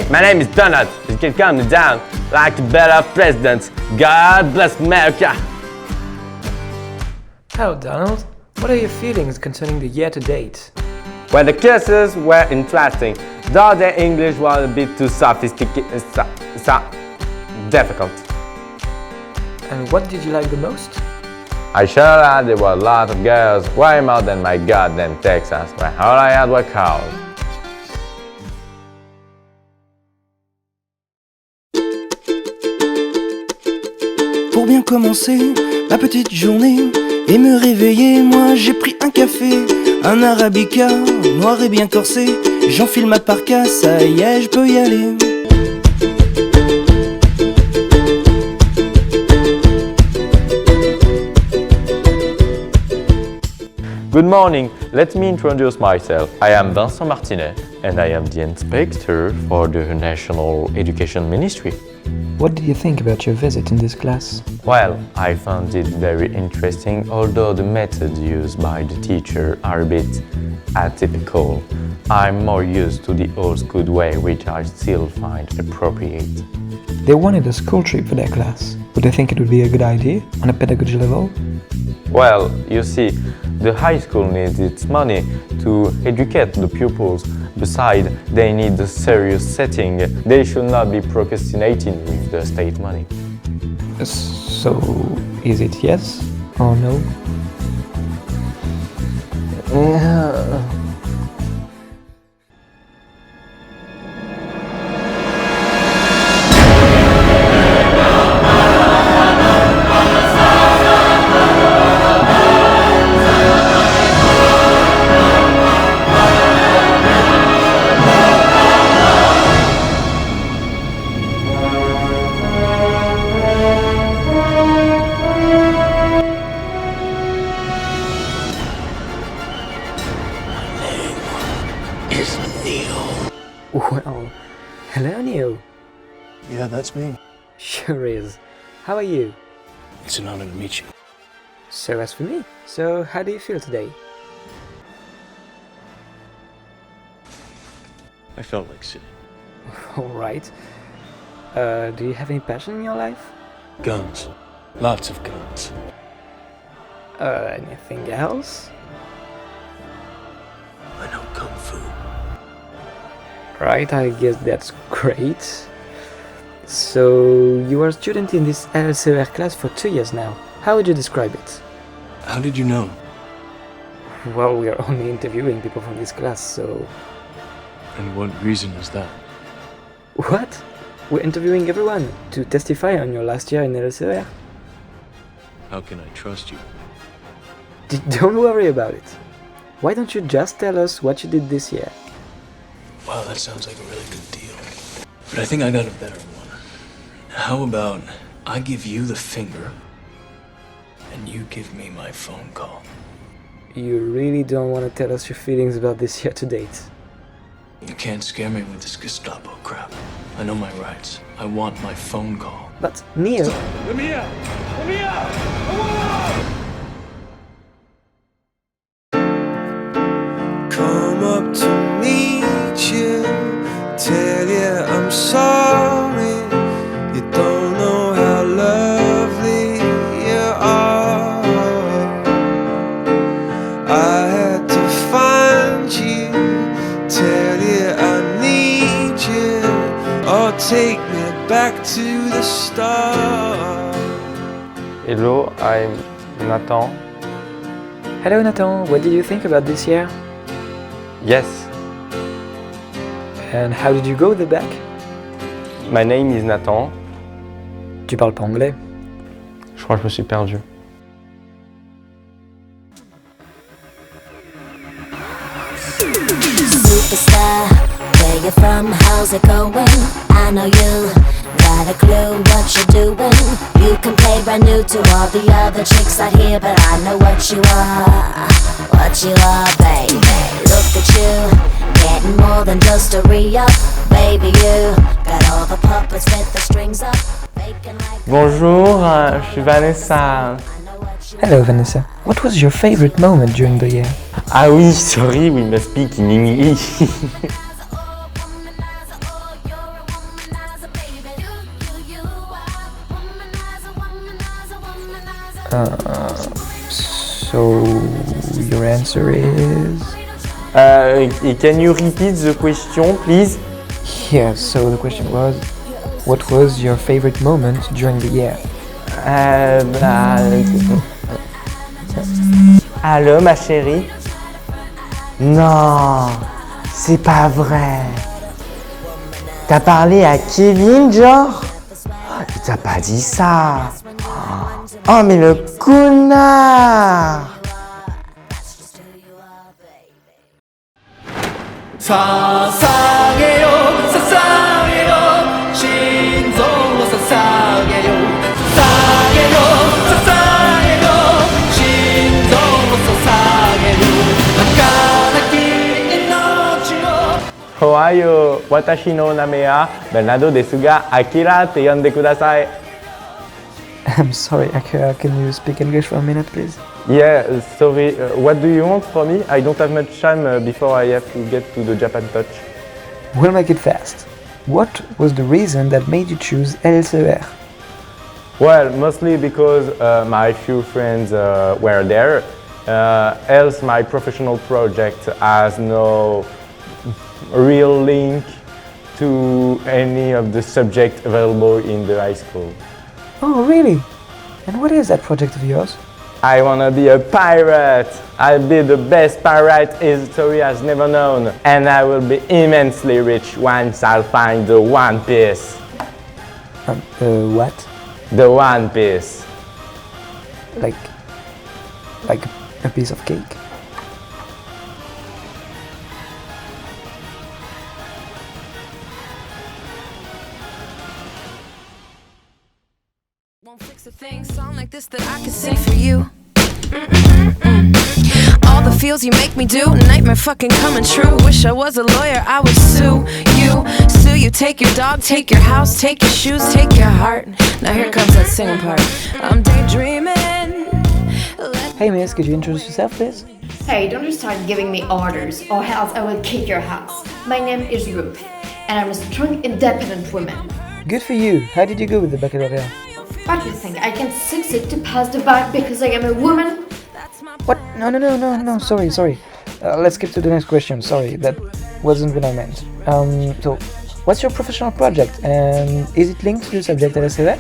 Hey, my name is Donald. You can calm me down like a better president. God bless America. Hello, Donald. What are your feelings concerning the year to date? Well, the courses were interesting, though the English was a bit too sophisticated, difficult. And what did you like the most? I sure had there were a lot of girls, way more than my goddamn Texas, where all I had were cows. Pour bien commencer ma petite journée et me réveiller, moi j'ai pris un café, un arabica, noir et bien corsé. J'enfile ma parka, ça y est, je peux y aller. Good morning, let me introduce myself. I am Vincent Martinet and I am the inspector for the National Education Ministry. What did you think about your visit in this class? Well, I found it very interesting, although the methods used by the teacher are a bit atypical. I'm more used to the old school way, which I still find appropriate. They wanted a school trip for their class. Would you think it would be a good idea on a pedagogy level? Well, you see, the high school needs its money to educate the pupils. Besides, they need a serious setting. They should not be procrastinating with the state money. So, is it yes or no? Well, hello Neil. Yeah, that's me. Sure is. How are you? It's an honor to meet you. So as for me. So how do you feel today? I felt like sitting. Alright. Do you have any passion in your life? Guns. Lots of guns. Anything else? I know Kung Fu. Right, I guess that's great. So, you are a student in this LCR class for 2 years now. How would you describe it? How did you know? Well, we are only interviewing people from this class, so... And what reason is that? What? We're interviewing everyone to testify on your last year in LCR. How can I trust you? Don't worry about it. Why don't you just tell us what you did this year? Wow, that sounds like a really good deal. But I think I got a better one. How about I give you the finger, and you give me my phone call? You really don't want to tell us your feelings about this year to date. You can't scare me with this Gestapo crap. I know my rights. I want my phone call. But, Neil... Let me out! Let me out! I want out! Come up to meet you, tell you I'm sorry. You don't know how lovely you are. I had to find you, tell you I need you, or take me back to the start. Hello, I'm Nathan. Hello Nathan, what did you think about this year? Yes, And how did you go the back? my name is Nathan. Tu parles pas anglais? Je crois que je me suis perdu. Superstar, where you from, how's it going? I know you got a clue what you're doing. You can play brand new to all the other chicks out here, but I know what you are, baby. Look at you, getting more than just a re-up. Baby, you got all the puppets with the strings up. Faking like Bonjour, je suis Vanessa. Hello Vanessa, what was your favorite moment during the year? Ah oui, sorry, we must speak in English. So your answer is? Can you repeat the question, please? Yes, so the question was, what was your favorite moment during the year? Allô, ma chérie? Non, c'est pas vrai. T'as parlé à Kevin, genre? Il t'a pas dit ça. Oh, mais le connard! 사사게요 사사게요 신성로 사사게요 사사게요 사사게요 신성로 사사게요 나가나기 이노치요 Ohayo, watashi no name wa Bernardo desu ga Akira te yonde kudasai. I'm sorry, Akira, can you speak English for a minute, please? Yeah, sorry, what do you want from me? I don't have much time before I have to get to the Japan Touch. We'll make it fast. What was the reason that made you choose LSER? Well, mostly because my few friends were there. Else, my professional project has no real link to any of the subjects available in the high school. Oh, really? And what is that project of yours? I wanna be a pirate. I'll be the best pirate history has never known. And I will be immensely rich once I'll find the One Piece. What? The One Piece. Like a piece of cake? Won't fix a thing, song like this that I could sing for you. All the feels you make me do, nightmare fucking coming true. Wish I was a lawyer, I would sue you. Take your dog, take your house, take your shoes, take your heart. Now here comes that singing part. I'm daydreaming. Hey miss, could you introduce yourself, please? Hey, don't you start giving me orders, or else I will kick your house. My name is Ruth, and I'm a strong, independent woman. Good for you. How did you go with the baccalaureate? What do you think? I can succeed to pass the bar because I am a woman? What? No, sorry. Let's skip to the next question. Sorry, that wasn't what I meant. So, what's your professional project, and is it linked to the subject LSER?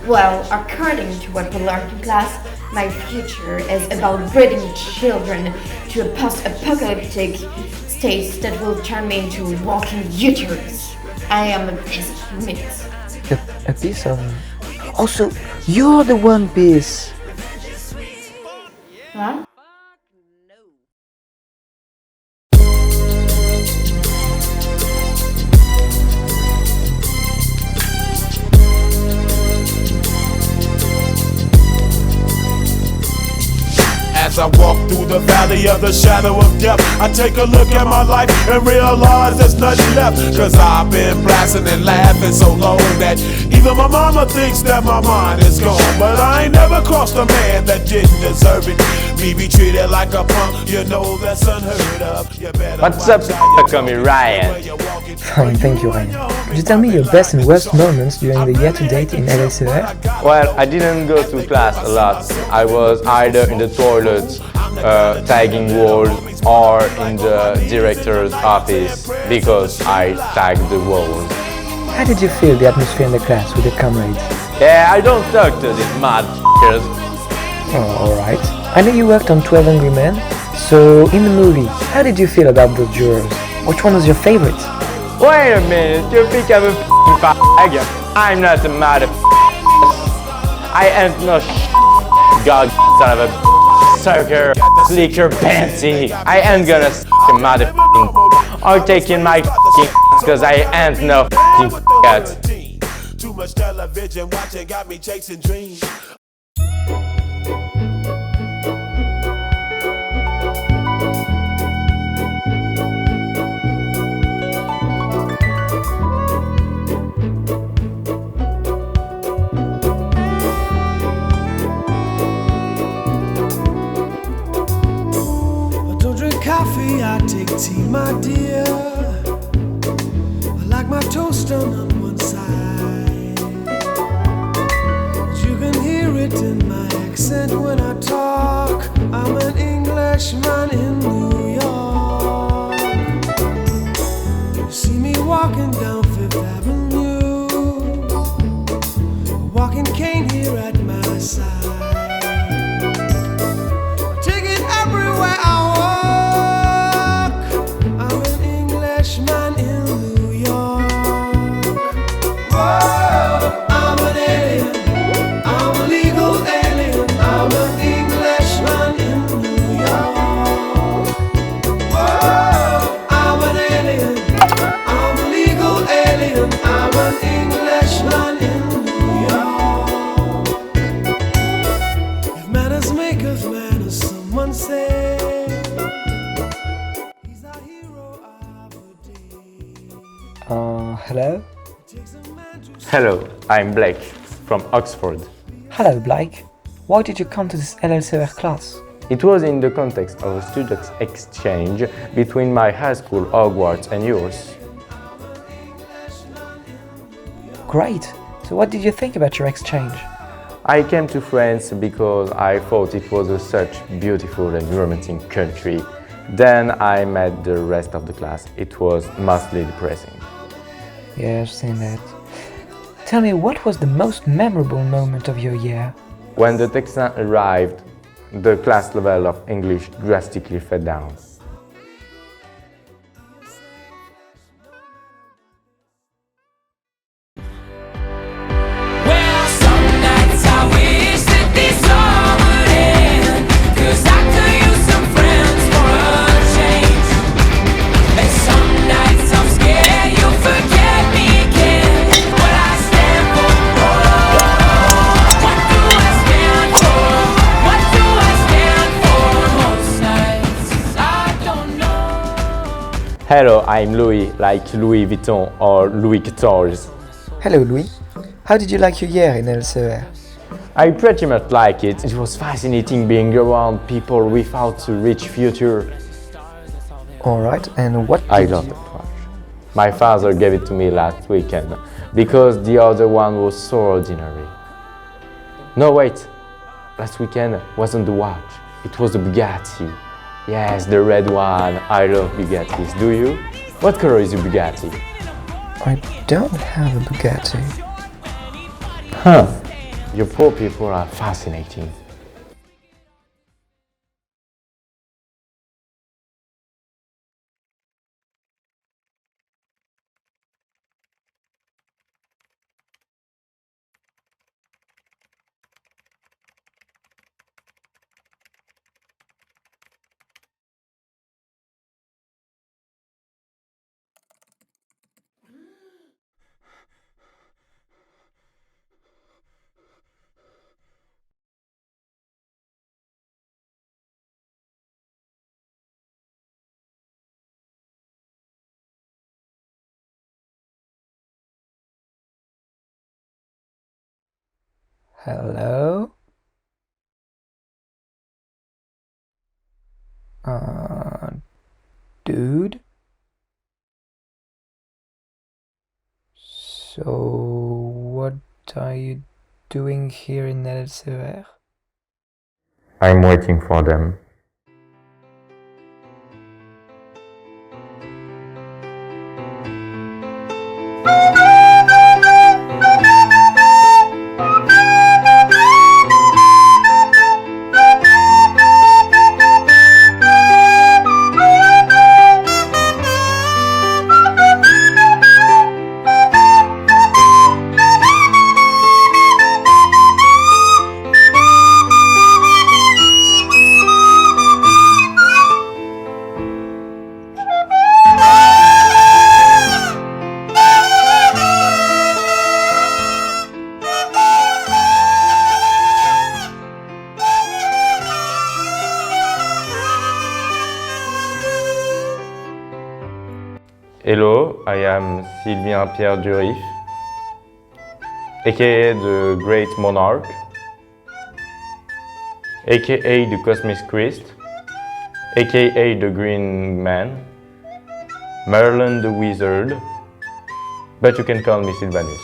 Well, according to what we learned in class, my future is about breeding children to a post-apocalyptic state that will turn me into a walking uterus. I am a piece of meat. A piece of... Also, you're the One Piece! Huh? As I walk through the valley of the shadow of death, I take a look at my life and realize there's nothing left. Cause I've been blasting and laughing so long that even my mama thinks that my mind is gone. But I ain't never crossed a man that didn't deserve it. Me be treated like a punk, you know that's unheard of. You better What's up, call me Ryan. Fine, thank you, Ryan. Could you tell me your best and worst moments during the year to date in LSER? Well, I didn't go to class a lot. I was either in the toilet, tagging walls, or in the director's office because I tagged the walls. How did you feel the atmosphere in the class with your comrades? Yeah, I don't talk to these motherfuckers. Oh, alright. I know you worked on 12 Angry Men, so in the movie, how did you feel about those jurors? Which one was your favorite? Wait a minute, you think I'm a f***ing fag? I'm not a motherfucker. I ain't no god son of a sucker, slicker pantsy. I ain't gonna a motherfucking or taking my f***ing cause I ain't no f***ing cat. Too much television watching got me chasing dreams. Coffee, I take tea, my dear. I like my toast on one side. But you can hear it in my accent. here at my side. Take it everywhere I walk. I'm an Englishman in New York. Whoa, I'm an alien. I'm a legal alien. I'm an Englishman in New York. Whoa, I'm an alien. I'm a legal alien. I'm an Englishman in New York. If manners make of manners, someone say he's our hero of the day. Hello? Hello, I'm Blake from Oxford. Hello, Blake. Why did you come to this LLCR class? It was in the context of a student exchange between my high school, Hogwarts, and yours. Great. So what did you think about your exchange? I came to France because I thought it was a such beautiful and romantic country. Then I met the rest of the class. It was mostly depressing. Yeah, I've seen that. Tell me, what was the most memorable moment of your year? When the Texan arrived, the class level of English drastically fell down. Well, some nights I wish that this all would end, 'cause I could use some friends for a change. And some nights I'm scared you'll forget me again. What I stand for, what do I stand for? What do I stand for? Most nights I don't know. Hello, I'm Louis, like Louis Vuitton or Louis XIV. Hello, Louis. How did you like your year in LCR? I pretty much like it. It was fascinating being around people without a rich future. Alright, and what I did love you... that watch. My father gave it to me last weekend because the other one was so ordinary. No, wait. Last weekend wasn't the watch. It was a Bugatti. Yes, the red one. I love Bugattis. Do you? What color is your Bugatti? I don't have a Bugatti. Huh. You poor people are fascinating. Hello? Dude? So, what are you doing here in LCR? I'm waiting for them. Hello, I am Sylvain Pierre Durif, aka the Great Monarch, aka the Cosmic Christ, aka the Green Man, Merlin the Wizard, but you can call me Sylvanus.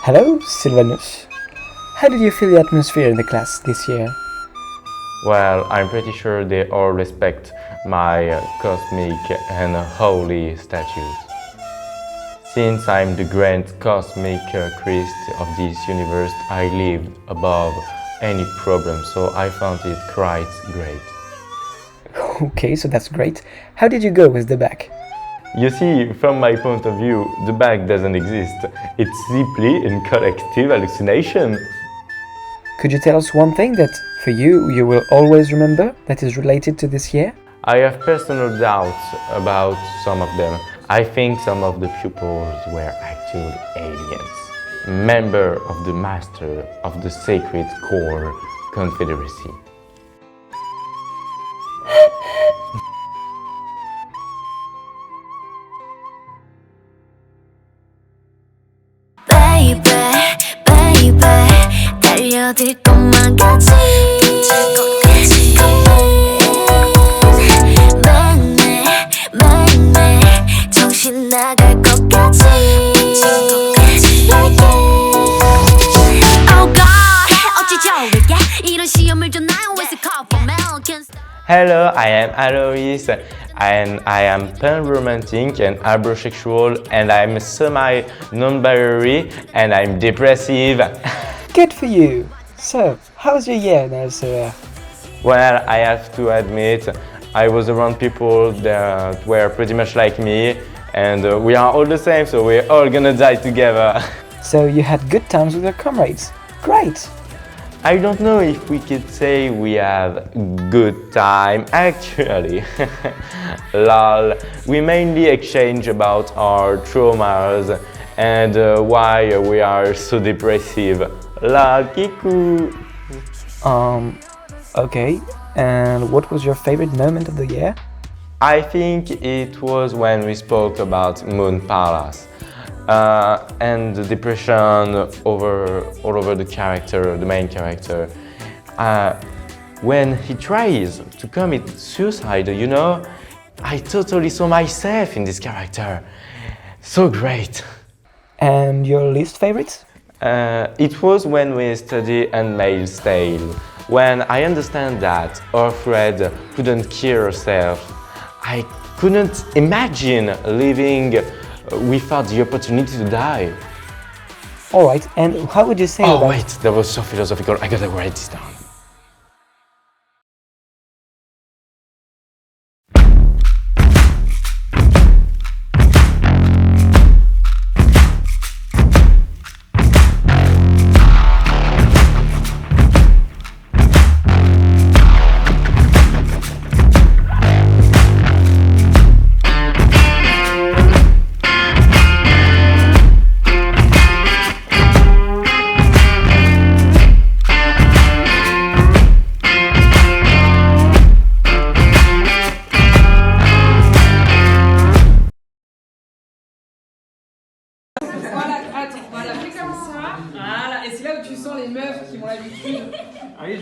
Hello, Sylvanus. How did you feel the atmosphere in the class this year? Well, I'm pretty sure they all respect my cosmic and holy statues. Since I'm the grand cosmic Christ of this universe, I lived above any problem, so I found it quite great. Okay, so that's great. How did you go with the back? You see, from my point of view, the back doesn't exist. It's simply a collective hallucination. Could you tell us one thing that, for you, you will always remember that is related to this year? I have personal doubts about some of them. I think some of the pupils were actually aliens, member of the Master of the Sacred Core Confederacy. Baby, 달려들 것만 같이 매일매일 정신 나갈 것 같이 Oh God 어찌 저에게 이런 시험을 줬나요 It's a call for Americans. Hello, I am Alois and I am pan-romantic and hypersexual and I'm semi-non-binary and I'm depressive. Good for you! So, how's your year now, Sarah? Well, I have to admit, I was around people that were pretty much like me and we are all the same, so we're all gonna die together. So you had good times with your comrades. Great! I don't know if we could say we have good time, actually. Lol, we mainly exchange about our traumas and why we are so depressive. Lol, kiku. Okay. And what was your favorite moment of the year? I think it was when we spoke about Moon Palace. And the depression all over the character, the main character. When he tries to commit suicide, you know, I totally saw myself in this character. So great. And your least favorite? It was when we study Handmaid's Tale. When I understand that Offred couldn't kill herself, I couldn't imagine living without the opportunity to die. Alright, and how would you say Oh about... wait, that was so philosophical, I gotta write this down. Voilà, fais comme ça. Voilà, et c'est là où tu sens les meufs qui ont l'habitude.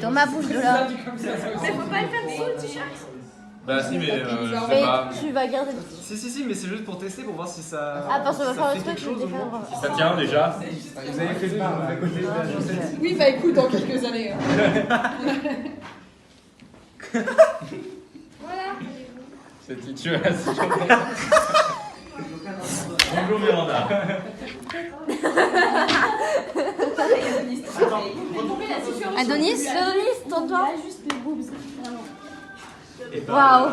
Dans ma bouche de là. Mais faut pas le faire dessous le t-shirt. Bah si, mais je sais Mais pas. tu vas garder le t-shirt. Si, mais c'est juste pour tester, pour voir si ça. Ah, parce qu'on va ça faire fait le truc, quelque je vais chose ou défaire. non. Si ça tient déjà. Vous avez fait ça à côté de la chaussette. Oui, bah écoute, dans quelques années. Voilà. Cette situation. Bonjour Miranda. Adonis, tends-toi. Waouh.